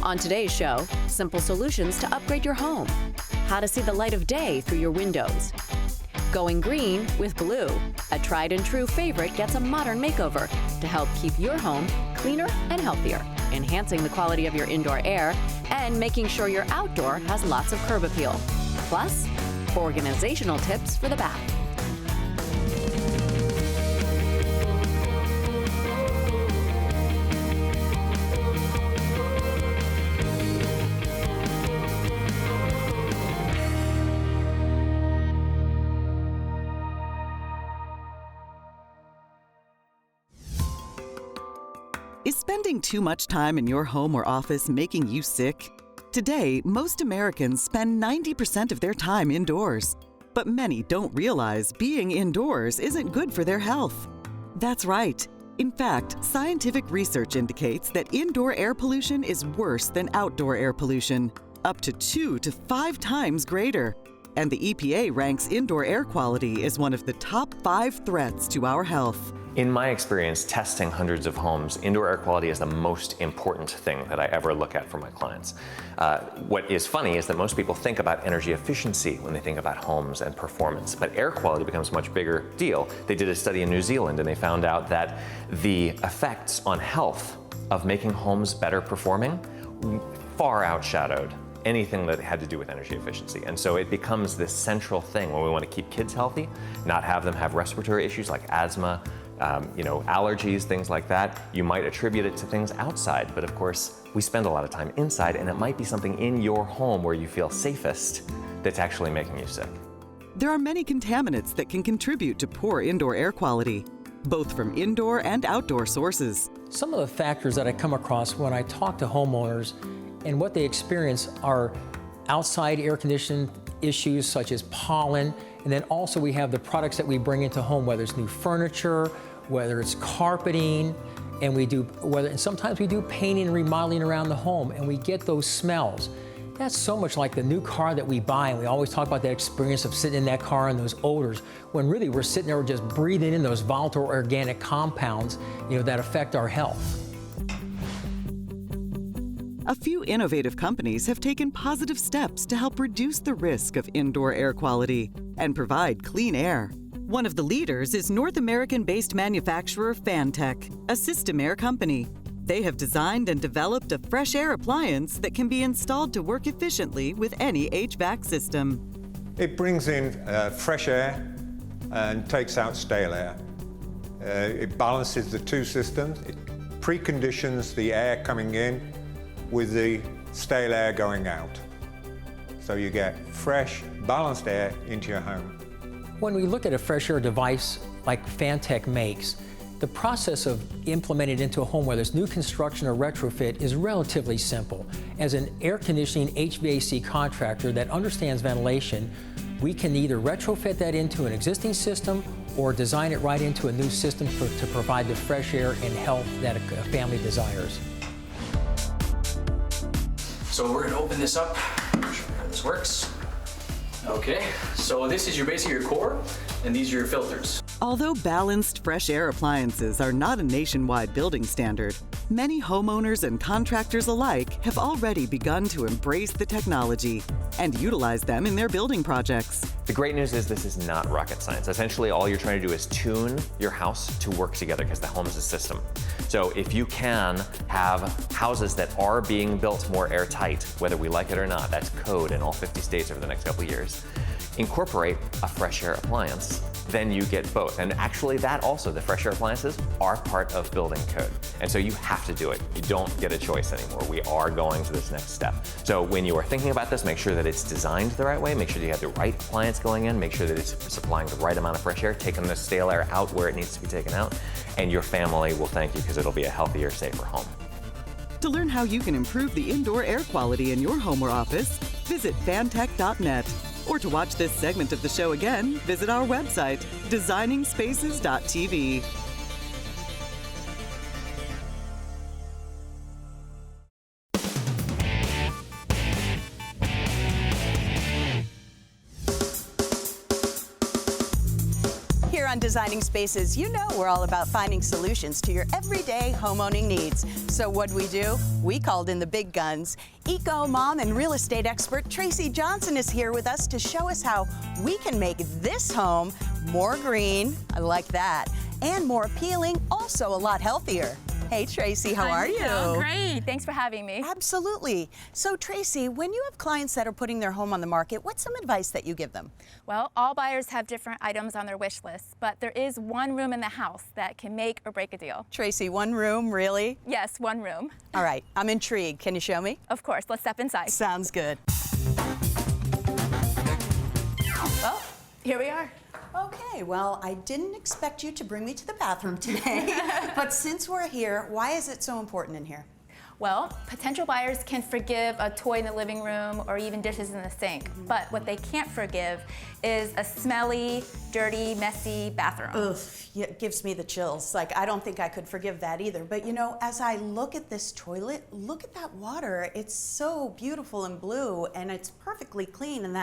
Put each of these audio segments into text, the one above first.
On today's show, simple solutions to upgrade your home, how to see the light of day through your windows, going green with blue, a tried and true favorite gets a modern makeover to help keep your home cleaner and healthier, enhancing the quality of your indoor air and making sure your outdoor has lots of curb appeal. Plus, organizational tips for the bath. Is spending too much time in your home or office making you sick? Today, most Americans spend 90% of their time indoors. But many don't realize being indoors isn't good for their health. That's right. In fact, scientific research indicates that indoor air pollution is worse than outdoor air pollution, up to 2 to 5 times greater. And the EPA ranks indoor air quality as one of the top 5 threats to our health. In my experience testing hundreds of homes, indoor air quality is the most important thing that I ever look at for my clients. What is funny is that most people think about energy efficiency when they think about homes and performance, but air quality becomes a much bigger deal. They did a study in New Zealand and they found out that the effects on health of making homes better performing far outshadowed anything that had to do with energy efficiency. And so it becomes this central thing when we want to keep kids healthy, not have them have respiratory issues like asthma, allergies, things like that. You might attribute it to things outside, but of course, we spend a lot of time inside, and it might be something in your home where you feel safest that's actually making you sick. There are many contaminants that can contribute to poor indoor air quality, both from indoor and outdoor sources. Some of the factors that I come across when I talk to homeowners and what they experience are outside air conditioning issues such as pollen, and then also we have the products that we bring into home, whether it's new furniture, whether it's carpeting, and sometimes we do painting and remodeling around the home, and we get those smells. That's so much like the new car that we buy, and we always talk about that experience of sitting in that car and those odors, when really we're sitting there just breathing in those volatile organic compounds, that affect our health. A few innovative companies have taken positive steps to help reduce the risk of indoor air quality and provide clean air. One of the leaders is North American-based manufacturer Fantech, a system air company. They have designed and developed a fresh air appliance that can be installed to work efficiently with any HVAC system. It brings in fresh air and takes out stale air. It balances the two systems. It preconditions the air coming in with the stale air going out. So you get fresh, balanced air into your home. When we look at a fresh air device like Fantech makes, the process of implementing it into a home, whether it's new construction or retrofit, is relatively simple. As an air conditioning HVAC contractor that understands ventilation, we can either retrofit that into an existing system or design it right into a new system to provide the fresh air and health that a family desires. So we're gonna open this up, show you how this works. Okay, so this is basically your core, and these are your filters. Although balanced fresh air appliances are not a nationwide building standard, many homeowners and contractors alike have already begun to embrace the technology and utilize them in their building projects. The great news is this is not rocket science. Essentially, all you're trying to do is tune your house to work together because the home is a system. So if you can have houses that are being built more airtight, whether we like it or not, that's code in all 50 states over the next couple of years, incorporate a fresh air appliance, then you get both. And actually that also, the fresh air appliances are part of building code. And so you have to do it. You don't get a choice anymore. We are going to this next step. So when you are thinking about this, make sure that it's designed the right way, make sure that you have the right appliance going in, make sure that it's supplying the right amount of fresh air, taking the stale air out where it needs to be taken out, and your family will thank you because it'll be a healthier, safer home. To learn how you can improve the indoor air quality in your home or office, visit fantech.net. Or to watch this segment of the show again, visit our website, designingspaces.tv. Here Here on Designing Spaces, you know we're all about finding solutions to your everyday homeowning needs. So what'd we do? We called in the big guns. Eco mom and real estate expert Tracy Johnson is here with us to show us how we can make this home more green, I like that, and more appealing, also a lot healthier. Hey Tracy, how are you? Great, thanks for having me. Absolutely. So Tracy, when you have clients that are putting their home on the market, what's some advice that you give them? Well, all buyers have different items on their wish list, but there is one room in the house that can make or break a deal. Tracy, one room, really? Yes, one room. All right, I'm intrigued. Can you show me? Of course, let's step inside. Sounds good. Well, here we are. Okay, well, I didn't expect you to bring me to the bathroom today, but since we're here, why is it so important in here? Well, potential buyers can forgive a toy in the living room or even dishes in the sink, but what they can't forgive is a smelly, dirty, messy bathroom. Ugh, it gives me the chills. Like, I don't think I could forgive that either. But you know, as I look at this toilet, look at that water. It's so beautiful and blue, and it's perfectly clean, and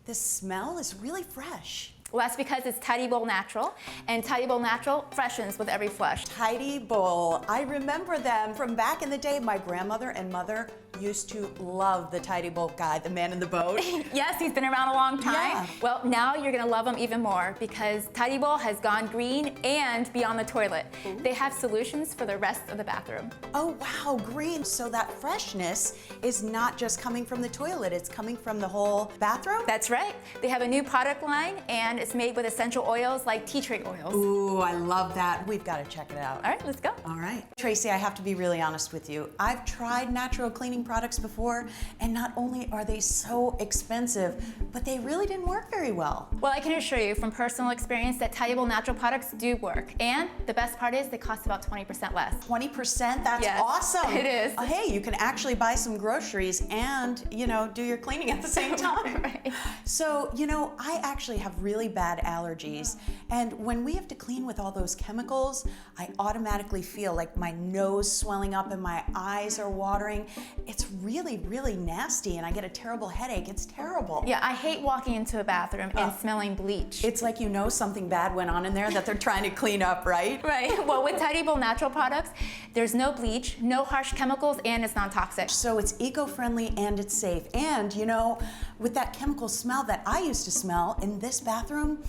this smell is really fresh. Well, that's because it's Ty-D-Bol Natural, and Ty-D-Bol Natural freshens with every flush. Ty-D-Bol, I remember them from back in the day. My grandmother and mother used to love the Ty-D-Bol guy, the man in the boat. Yes, he's been around a long time. Yeah. Well, now you're gonna love him even more because Ty-D-Bol has gone green and beyond the toilet. Ooh. They have solutions for the rest of the bathroom. Oh wow, green. So that freshness is not just coming from the toilet, it's coming from the whole bathroom? That's right. They have a new product line and it's made with essential oils like tea tree oils. Ooh, I love that. We've got to check it out. All right, let's go. All right. Tracy, I have to be really honest with you. I've tried natural cleaning products before, and not only are they so expensive, but they really didn't work very well. Well, I can assure you from personal experience that Ty-D-Bol Natural products do work. And the best part is they cost about 20% less. 20%? That's yes, awesome. It is. Hey, you can actually buy some groceries and, you know, do your cleaning at the same time. Right. So, you know, I actually have really bad allergies. And when we have to clean with all those chemicals, I automatically feel like my nose swelling up and my eyes are watering. It's really, really nasty, and I get a terrible headache. It's terrible. Yeah, I hate walking into a bathroom and smelling bleach. It's like you know something bad went on in there that they're trying to clean up, right? Right. Well, with Ty-D-Bol Natural products, there's no bleach, no harsh chemicals, and it's non-toxic. So it's eco-friendly and it's safe. And, you know, with that chemical smell that I used to smell in this bathroom,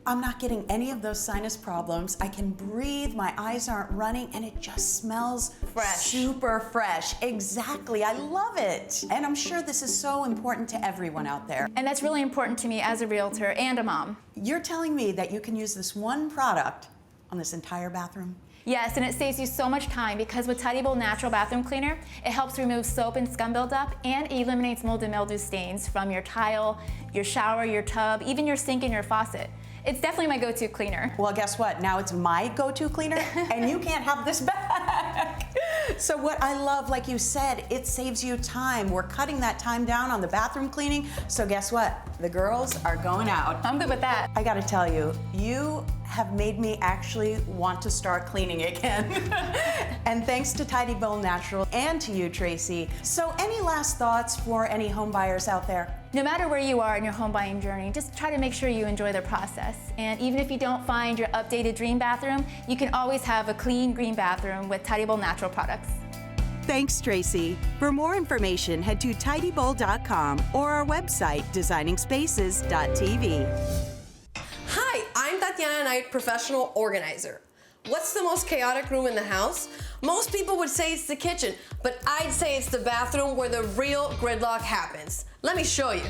I'm not getting any of those sinus problems. I can breathe, my eyes aren't running, and it just smells fresh. Super fresh. Exactly, I love it. And I'm sure this is so important to everyone out there. And that's really important to me as a realtor and a mom. You're telling me that you can use this one product on this entire bathroom? Yes, and it saves you so much time because with Ty-D-Bol Natural Bathroom Cleaner, it helps remove soap and scum buildup and eliminates mold and mildew stains from your tile, your shower, your tub, even your sink and your faucet. It's definitely my go-to cleaner. Well, guess what? Now it's my go-to cleaner, and you can't have this back. So what I love, like you said, it saves you time. We're cutting that time down on the bathroom cleaning, so guess what? The girls are going out. I'm good with that. I gotta tell you, you have made me actually want to start cleaning again. And thanks to Ty-D-Bol Natural and to you, Tracy. So any last thoughts for any home buyers out there? No matter where you are in your home buying journey, just try to make sure you enjoy the process. And even if you don't find your updated dream bathroom, you can always have a clean, green bathroom with Ty-D-Bol Natural products. Thanks, Tracy. For more information, head to tydbol.com or our website, designingspaces.tv. Hi, I'm Tatiana Knight, professional organizer. What's the most chaotic room in the house? Most people would say it's the kitchen, but I'd say it's the bathroom where the real gridlock happens. Let me show you.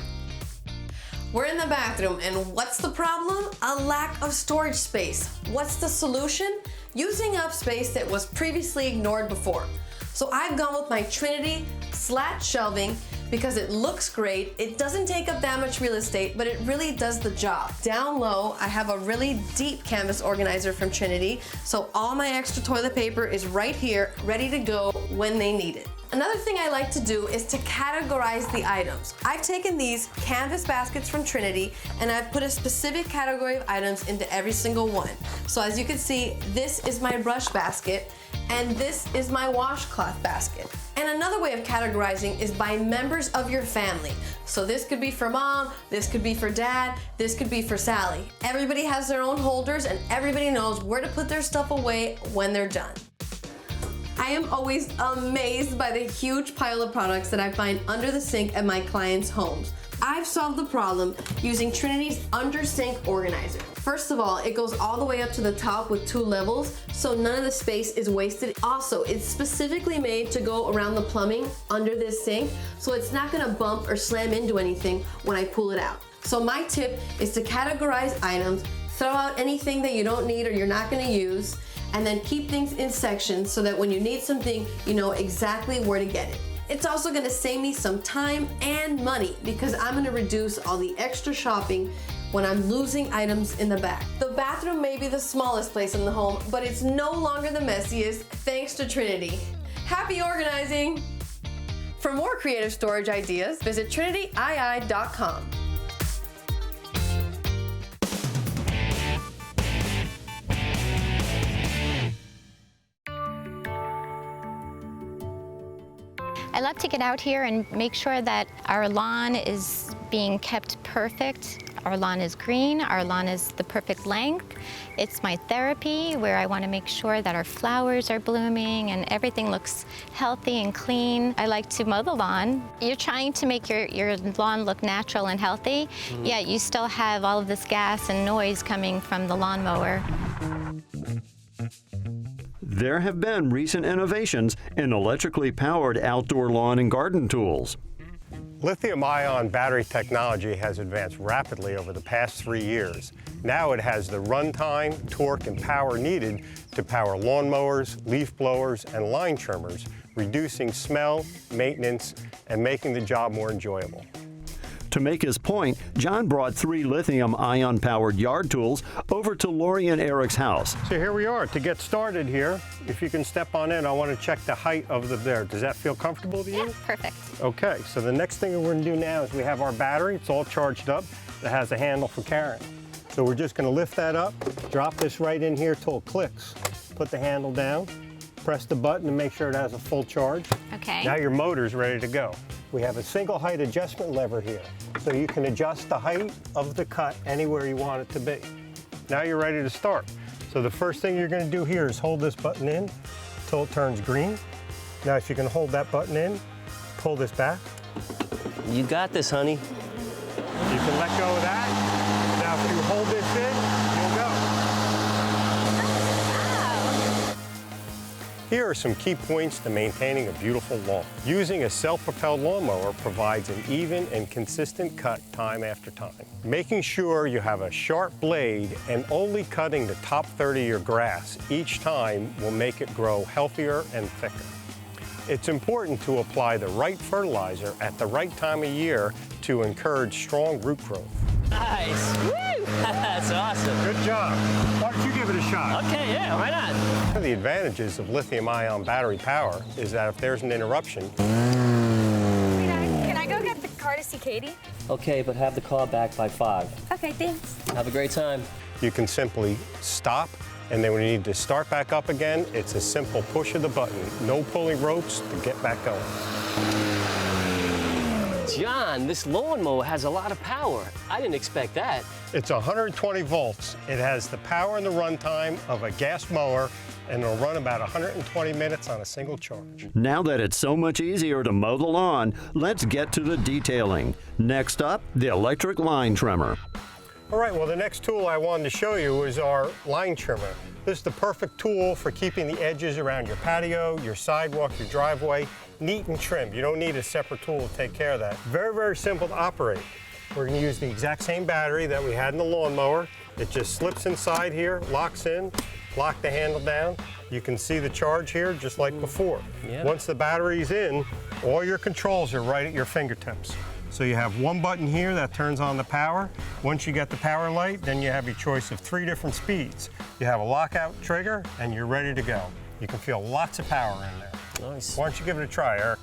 We're in the bathroom, and what's the problem? A lack of storage space. What's the solution? Using up space that was previously ignored before. So I've gone with my Trinity slat shelving because it looks great, it doesn't take up that much real estate, but it really does the job. Down low, I have a really deep canvas organizer from Trinity, so all my extra toilet paper is right here, ready to go when they need it. Another thing I like to do is to categorize the items. I've taken these canvas baskets from Trinity and I've put a specific category of items into every single one. So as you can see, this is my brush basket, And this is my washcloth basket. And another way of categorizing is by members of your family. So this could be for mom, this could be for dad, this could be for Sally. Everybody has their own holders and everybody knows where to put their stuff away when they're done. I am always amazed by the huge pile of products that I find under the sink at my clients' homes. I've solved the problem using Trinity's under sink organizer. First of all, it goes all the way up to the top with 2 levels, so none of the space is wasted. Also, it's specifically made to go around the plumbing under this sink, so it's not gonna bump or slam into anything when I pull it out. So my tip is to categorize items, throw out anything that you don't need or you're not gonna use, and then keep things in sections so that when you need something, you know exactly where to get it. It's also gonna save me some time and money because I'm gonna reduce all the extra shopping when I'm losing items in the back. The bathroom may be the smallest place in the home, but it's no longer the messiest thanks to Trinity. Happy organizing! For more creative storage ideas, visit trinityiI.com. I love to get out here and make sure that our lawn is being kept perfect. Our lawn is green, our lawn is the perfect length. It's my therapy where I want to make sure that our flowers are blooming and everything looks healthy and clean. I like to mow the lawn. You're trying to make your lawn look natural and healthy, yet you still have all of this gas and noise coming from the lawnmower. There have been recent innovations in electrically powered outdoor lawn and garden tools. Lithium-ion battery technology has advanced rapidly over the past 3 years. Now it has the runtime, torque, and power needed to power lawnmowers, leaf blowers, and line trimmers, reducing smell, maintenance, and making the job more enjoyable. To make his point, John brought 3 lithium-ion powered yard tools over to Lori and Eric's house. So here we are. To get started here, if you can step on in, I want to check the height of the there. Does that feel comfortable to you? Yeah, perfect. Okay, so the next thing we're going to do now is we have our battery. It's all charged up. It has a handle for carrying. So we're just going to lift that up, drop this right in here till it clicks. Put the handle down, press the button to make sure it has a full charge. Okay. Now your motor's ready to go. We have a single height adjustment lever here, so you can adjust the height of the cut anywhere you want it to be. Now you're ready to start. So the first thing you're going to do here is hold this button in until it turns green. Now if you can hold that button in, pull this back. You got this, honey. You can let go of that. Now if you hold this in, you'll go. Here are some key points to maintaining a beautiful lawn. Using a self-propelled lawnmower provides an even and consistent cut time after time. Making sure you have a sharp blade and only cutting the top third of your grass each time will make it grow healthier and thicker. It's important to apply the right fertilizer at the right time of year to encourage strong root growth. Nice. Woo! That's awesome. Good job. Why don't you give it a shot? Okay, yeah, why not? One of the advantages of lithium-ion battery power is that if there's an interruption... Can I go get the car to see Katie? Okay, but have the car back by 5. Okay, thanks. Have a great time. You can simply stop, and then when you need to start back up again, it's a simple push of the button. No pulling ropes to get back going. John, this lawnmower has a lot of power. I didn't expect that. It's 120 volts. It has the power and the runtime of a gas mower, and it'll run about 120 minutes on a single charge. Now that it's so much easier to mow the lawn, let's get to the detailing. Next up, the electric line trimmer. All right, well, the next tool I wanted to show you is our line trimmer. This is the perfect tool for keeping the edges around your patio, your sidewalk, your driveway neat and trimmed. You don't need a separate tool to take care of that. Very, very simple to operate. We're going to use the exact same battery that we had in the lawnmower. It just slips inside here, locks in, lock the handle down. You can see the charge here just like before. Yeah. Once the battery's in, all your controls are right at your fingertips. So you have one button here that turns on the power. Once you get the power light, then you have your choice of 3 different speeds. You have a lockout trigger, and you're ready to go. You can feel lots of power in there. Nice. Why don't you give it a try, Eric?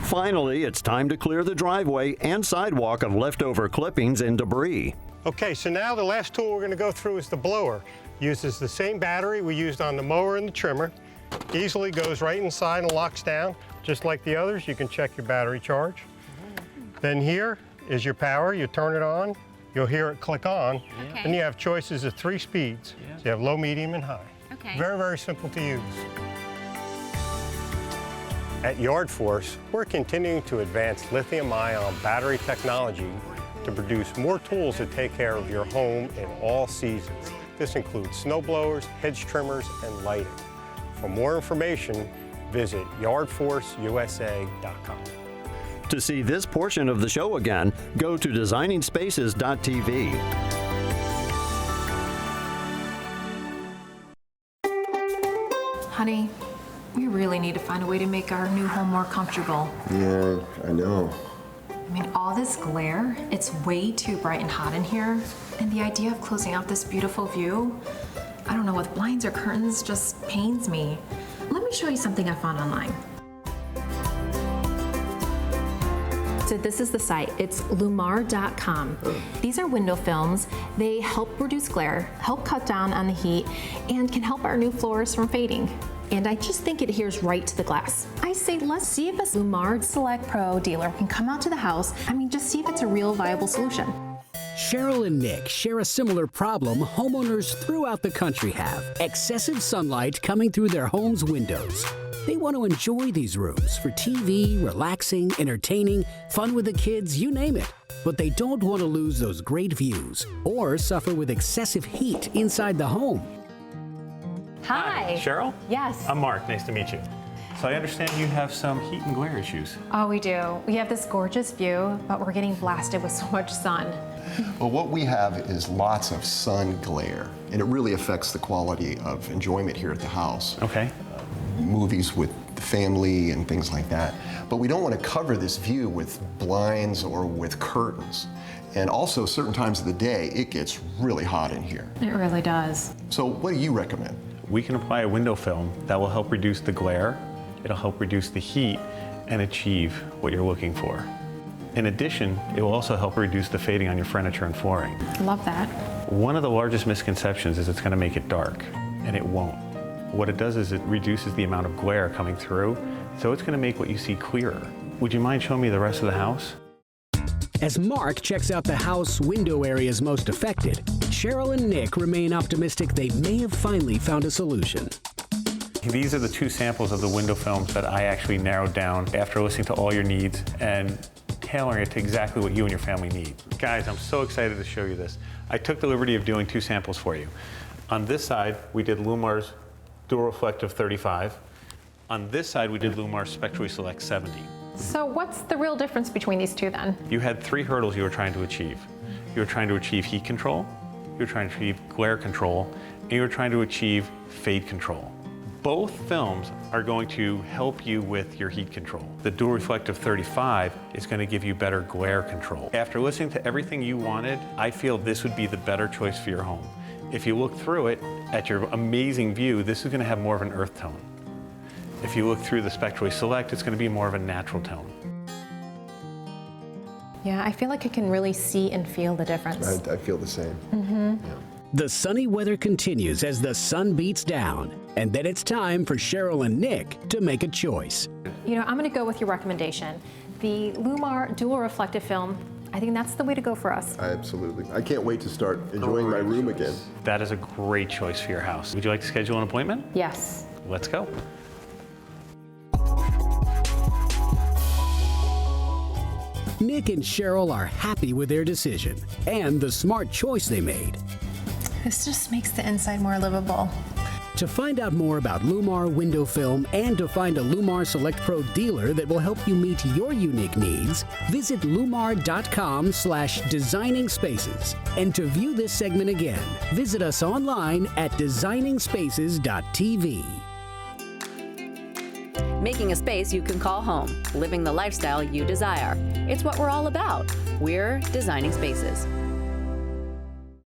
Finally, it's time to clear the driveway and sidewalk of leftover clippings and debris. Okay, so now the last tool we're going to go through is the blower. Uses the same battery we used on the mower and the trimmer. Easily goes right inside and locks down. Just like the others, you can check your battery charge. Then here is your power. You turn it on, you'll hear it click on, and you have choices of 3 speeds. So you have low, medium, and high. Very, very simple to use. At Yard Force, we're continuing to advance lithium-ion battery technology to produce more tools that take care of your home in all seasons. This includes snow blowers, hedge trimmers, and lighting. For more information, visit yardforceusa.com. To see this portion of the show again, go to designingspaces.tv. Honey, we really need to find a way to make our new home more comfortable. Yeah, I know. I mean, all this glare, it's way too bright and hot in here. And the idea of closing out this beautiful view, I don't know, with blinds or curtains just pains me. Let me show you something I found online. So this is the site. It's lumar.com. These are window films. They help reduce glare, help cut down on the heat, and can help our new floors from fading. And I just think it adheres right to the glass. I say let's see if a Lumar Select Pro dealer can come out to the house. I mean, just see if it's a real viable solution. Cheryl and Nick share a similar problem homeowners throughout the country have: excessive sunlight coming through their home's windows. They want to enjoy these rooms for TV, relaxing, entertaining, fun with the kids, you name it. But they don't want to lose those great views or suffer with excessive heat inside the home. Hi. Cheryl? Yes. I'm Mark. Nice to meet you. So I understand you have some heat and glare issues. Oh, we do. We have this gorgeous view, but we're getting blasted with so much sun. Well, what we have is lots of sun glare, and it really affects the quality of enjoyment here at the house. Okay. Movies with the family and things like that. But we don't want to cover this view with blinds or with curtains. And also, certain times of the day, it gets really hot in here. It really does. So what do you recommend? We can apply a window film that will help reduce the glare, it'll help reduce the heat, and achieve what you're looking for. In addition, it will also help reduce the fading on your furniture and flooring. Love that. One of the largest misconceptions is it's going to make it dark, and it won't. What it does is it reduces the amount of glare coming through, so it's going to make what you see clearer. Would you mind showing me the rest of the house? As Mark checks out the house window areas most affected, Cheryl and Nick remain optimistic they may have finally found a solution. These are the 2 samples of the window films that I actually narrowed down after listening to all your needs and tailoring it to exactly what you and your family need. Guys, I'm so excited to show you this. I took the liberty of doing 2 samples for you. On this side, we did Lumar's Dual Reflective 35. On this side, we did Lumar's Spectrally Select 70. So what's the real difference between these 2 then? You had 3 hurdles you were trying to achieve. You were trying to achieve heat control, you were trying to achieve glare control, and you were trying to achieve fade control. Both films are going to help you with your heat control. The Dual Reflective 35 is going to give you better glare control. After listening to everything you wanted, I feel this would be the better choice for your home. If you look through it at your amazing view, this is going to have more of an earth tone. If you look through the Spectrally Select, it's going to be more of a natural tone. Yeah, I feel like I can really see and feel the difference. I feel the same. Mm-hmm. Yeah. The sunny weather continues as the sun beats down, and then it's time for Cheryl and Nick to make a choice. You know, I'm going to go with your recommendation. The Lumar Dual Reflective Film, I think that's the way to go for us. Absolutely. I can't wait to start enjoying my room again. That is a great choice for your house. Would you like to schedule an appointment? Yes. Let's go. Nick and Cheryl are happy with their decision and the smart choice they made. This just makes the inside more livable. To find out more about Lumar window film and to find a Lumar Select Pro dealer that will help you meet your unique needs, visit lumar.com/designingspaces. And to view this segment again, visit us online at designingspaces.tv. Making a space you can call home, living the lifestyle you desire. It's what we're all about. We're Designing Spaces.